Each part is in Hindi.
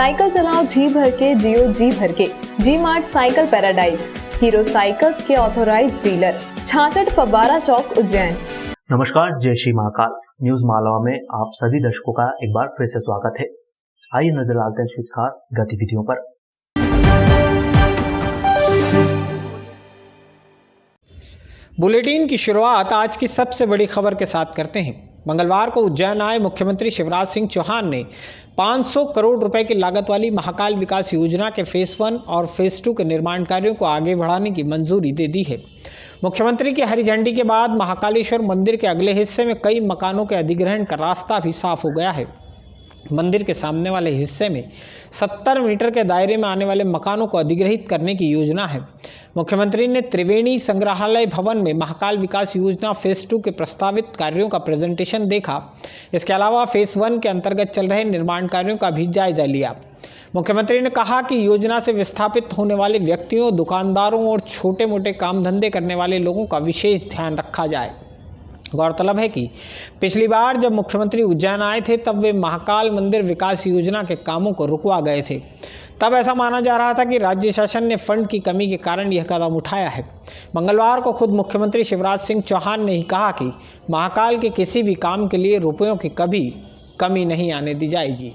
साइकिल चलाओ जी भर के, जियो जी भर के। G mart cycle paradise, hero cycles के ऑथोराइज्ड डीलर, 66 फब्बारा चौक, उज्जैन। नमस्कार, जय श्री महाकाल। न्यूज मालवा में आप सभी दर्शकों का एक बार फिर से स्वागत है। आइए नजर डालते हैं कुछ खास गतिविधियों पर। बुलेटिन की शुरुआत आज की सबसे बड़ी खबर के साथ करते हैं। मंगलवार को उज्जैन आए मुख्यमंत्री शिवराज सिंह चौहान ने 500 करोड़ रुपए की लागत वाली महाकाल विकास योजना के फेज 1 और फेज 2 के निर्माण कार्यों को आगे बढ़ाने की मंजूरी दे दी है। मुख्यमंत्री की हरी झंडी के बाद महाकालेश्वर मंदिर के अगले हिस्से में कई मकानों के अधिग्रहण का रास्ता भी साफ हो गया है। मंदिर के सामने वाले हिस्से में 70 मीटर के दायरे में आने वाले मकानों को अधिग्रहित करने की योजना है। मुख्यमंत्री ने त्रिवेणी संग्रहालय भवन में महाकाल विकास योजना फेज 2 के प्रस्तावित कार्यों का प्रेजेंटेशन देखा। इसके अलावा फेज 1 के अंतर्गत चल रहे निर्माण कार्यों का भी जायजा लिया। मुख्यमंत्री ने कहा कि योजना से विस्थापित होने वाले व्यक्तियों, दुकानदारों और छोटे मोटे काम धंधे करने वाले लोगों का विशेष ध्यान रखा जाए। गौरतलब है कि पिछली बार जब मुख्यमंत्री उज्जैन आए थे तब वे महाकाल मंदिर विकास योजना के कामों को रुकवा गए थे। तब ऐसा माना जा रहा था कि राज्य शासन ने फंड की कमी के कारण यह कदम उठाया है। मंगलवार को खुद मुख्यमंत्री शिवराज सिंह चौहान ने ही कहा कि महाकाल के किसी भी काम के लिए रुपयों की कभी कमी नहीं आने दी जाएगी।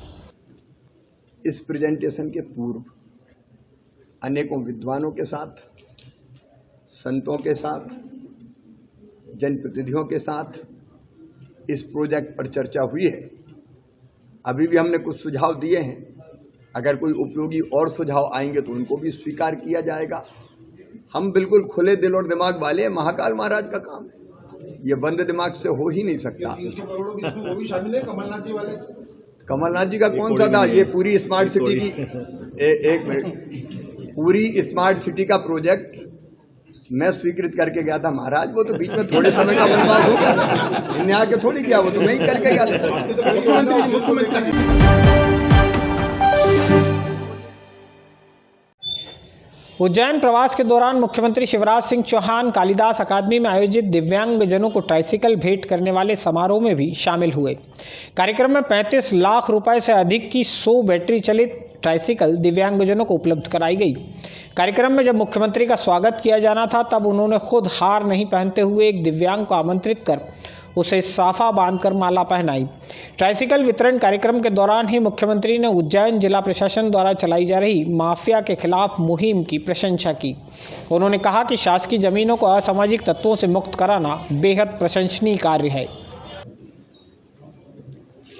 इस प्रेजेंटेशन के पूर्व अनेकों विद्वानों के साथ, संतों के साथ, जनप्रतिनिधियों के साथ इस प्रोजेक्ट पर चर्चा हुई है। अभी भी हमने कुछ सुझाव दिए हैं। अगर कोई उपयोगी और सुझाव आएंगे तो उनको भी स्वीकार किया जाएगा। हम बिल्कुल खुले दिल और दिमाग वाले हैं। महाकाल महाराज का काम है, ये बंद दिमाग से हो ही नहीं सकता। 300 करोड़ वो भी शामिल है कमलनाथ जी वाले। कमलनाथ जी का कौन सा था? ये पूरी स्मार्ट सिटी की एक मिनट, पूरी स्मार्ट सिटी का प्रोजेक्ट मैं स्वीकृत करके गया था महाराज। वो तो बीच में थोड़े समय का बर्बाद हो गया। इन्हें आके थोड़ी किया, वो तो मैं ही करके गया था। उज्जैन प्रवास के दौरान मुख्यमंत्री शिवराज सिंह चौहान कालिदास अकादमी में आयोजित दिव्यांगजनों को ट्राइसिकल भेंट करने वाले समारोह में भी शामिल हुए। कार्यक्रम में 35 लाख रुपए से अधिक की 100 बैटरी चलित ट्राइसिकल दिव्यांगजनों को उपलब्ध कराई गई। कार्यक्रम में जब मुख्यमंत्री का स्वागत किया जाना था तब उन्होंने खुद हार नहीं पहनते हुए एक दिव्यांग को आमंत्रित कर उसे साफा बांधकर माला पहनाई। ट्राइसिकल वितरण कार्यक्रम के दौरान ही मुख्यमंत्री ने उज्जैन जिला प्रशासन द्वारा चलाई जा रही माफिया के खिलाफ मुहिम की प्रशंसा की। उन्होंने कहा कि शासकीय जमीनों को असामाजिक तत्वों से मुक्त कराना बेहद प्रशंसनीय कार्य है।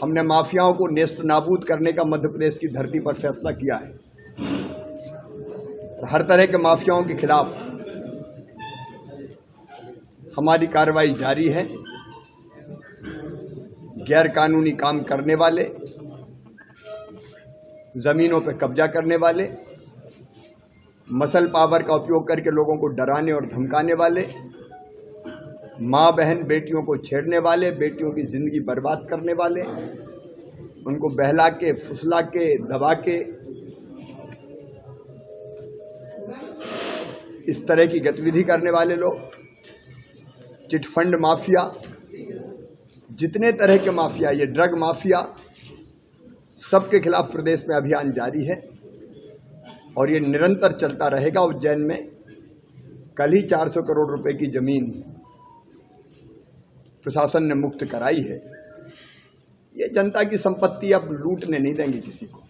हमने माफियाओं को नेस्त नाबूद करने का मध्य प्रदेश की धरती पर फैसला किया है। हर तरह के माफियाओं के खिलाफ हमारी कार्रवाई जारी है। गैर कानूनी काम करने वाले, जमीनों पर कब्जा करने वाले, मसल पावर का उपयोग करके लोगों को डराने और धमकाने वाले, माँ बहन बेटियों को छेड़ने वाले, बेटियों की जिंदगी बर्बाद करने वाले, उनको बहला के, फुसला के, दबा के इस तरह की गतिविधि करने वाले लोग, चिटफंड माफिया, जितने तरह के माफिया, ये ड्रग माफिया, सबके खिलाफ प्रदेश में अभियान जारी है और ये निरंतर चलता रहेगा। उज्जैन में कल ही 400 करोड़ रुपए की जमीन प्रशासन ने मुक्त कराई है। ये जनता की संपत्ति अब लूटने नहीं देंगे किसी को।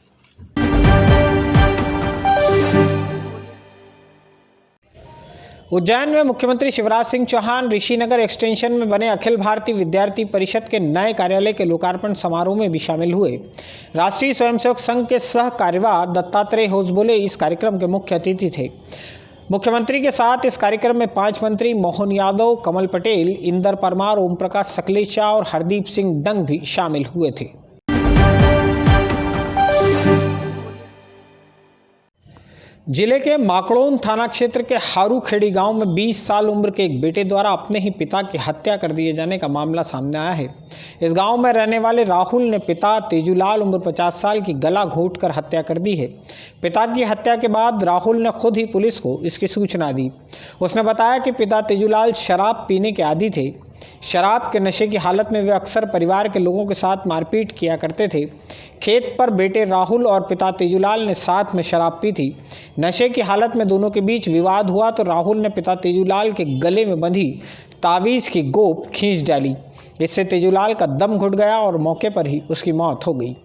उज्जैन में मुख्यमंत्री शिवराज सिंह चौहान ऋषिनगर एक्सटेंशन में बने अखिल भारतीय विद्यार्थी परिषद के नए कार्यालय के लोकार्पण समारोह में भी शामिल हुए। राष्ट्रीय स्वयंसेवक संघ के सह कार्यवाह दत्तात्रेय होसबोले इस कार्यक्रम के मुख्य अतिथि थे। मुख्यमंत्री के साथ इस कार्यक्रम में 5 मंत्री मोहन यादव, कमल पटेल, इंदर परमार, ओम प्रकाश सकलेचा और हरदीप सिंह डंग भी शामिल हुए थे। जिले के माकड़ोन थाना क्षेत्र के हारूखेड़ी गांव में 20 साल उम्र के एक बेटे द्वारा अपने ही पिता की हत्या कर दिए जाने का मामला सामने आया है। इस गांव में रहने वाले राहुल ने पिता तेजूलाल उम्र 50 साल की गला घोंटकर हत्या कर दी है। पिता की हत्या के बाद राहुल ने खुद ही पुलिस को इसकी सूचना दी। उसने बताया कि पिता तेजूलाल शराब पीने के आदी थे। शराब के नशे की हालत में वे अक्सर परिवार के लोगों के साथ मारपीट किया करते थे। खेत पर बेटे राहुल और पिता तेजूलाल ने साथ में शराब पी थी। नशे की हालत में दोनों के बीच विवाद हुआ तो राहुल ने पिता तेजूलाल के गले में बंधी तावीज़ की गोप खींच डाली। इससे तेजूलाल का दम घुट गया और मौके पर ही उसकी मौत हो गई।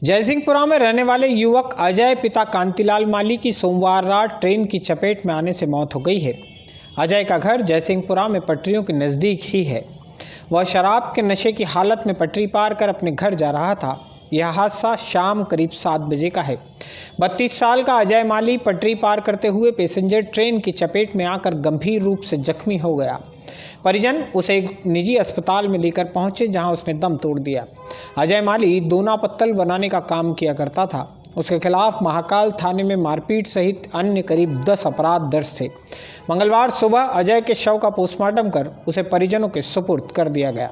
जयसिंहपुरा में रहने वाले युवक अजय पिता कांतिलाल माली की सोमवार रात ट्रेन की चपेट में आने से मौत हो गई है। अजय का घर जयसिंहपुरा में पटरियों के नज़दीक ही है। वह शराब के नशे की हालत में पटरी पार कर अपने घर जा रहा था। यह हादसा शाम करीब 7 बजे का है। 32 साल का अजय माली पटरी पार करते हुए पैसेंजर ट्रेन की चपेट में आकर गंभीर रूप से जख्मी हो गया। परिजन उसे एक निजी अस्पताल में लेकर पहुंचे, जहां उसने दम तोड़ दिया। अजय माली दोना पत्तल बनाने का काम किया करता था। उसके खिलाफ महाकाल थाने में मारपीट सहित अन्य करीब 10 अपराध दर्ज थे। मंगलवार सुबह अजय के शव का पोस्टमार्टम कर उसे परिजनों के सुपुर्द कर दिया गया।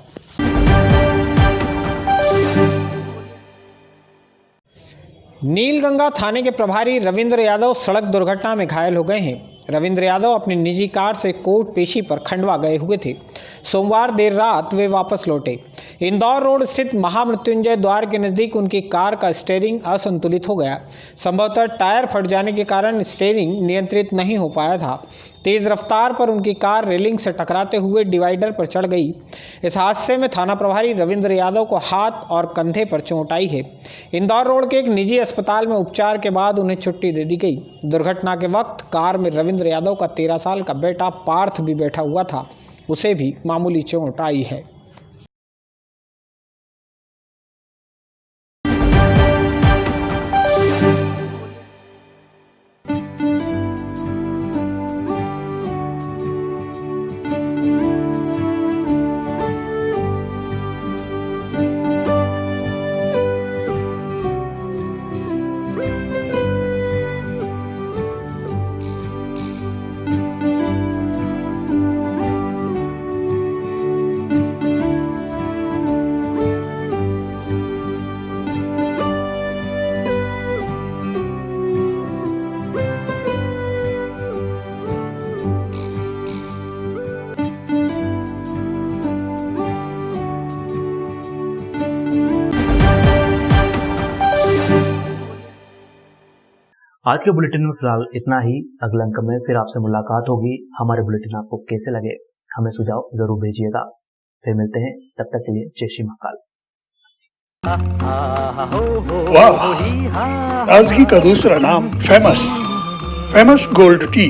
नीलगंगा थाने के प्रभारी रविंद्र यादव सड़क दुर्घटना में घायल हो गए हैं। रविंद्र यादव अपनी निजी कार से कोर्ट पेशी पर खंडवा गए हुए थे। सोमवार देर रात वे वापस लौटे। इंदौर रोड स्थित महामृत्युंजय द्वार के नज़दीक उनकी कार का स्टीयरिंग असंतुलित हो गया। संभवतः टायर फट जाने के कारण स्टीयरिंग नियंत्रित नहीं हो पाया था। तेज़ रफ्तार पर उनकी कार रेलिंग से टकराते हुए डिवाइडर पर चढ़ गई। इस हादसे में थाना प्रभारी रविंद्र यादव को हाथ और कंधे पर चोट आई है। इंदौर रोड के एक निजी अस्पताल में उपचार के बाद उन्हें छुट्टी दे दी गई। दुर्घटना के वक्त कार में रविंद्र यादव का 13 साल का बेटा पार्थ भी बैठा हुआ था। उसे भी मामूली चोट आई है। आज के बुलेटिन में फिलहाल इतना ही। अगले अंक में फिर आपसे मुलाकात होगी। हमारे बुलेटिन आपको कैसे लगे हमें सुझाव जरूर भेजिएगा। फिर मिलते हैं, तब तक के लिए जय श्री महाकाल। वाह, ताजगी का दूसरा नाम फेमस गोल्ड टी।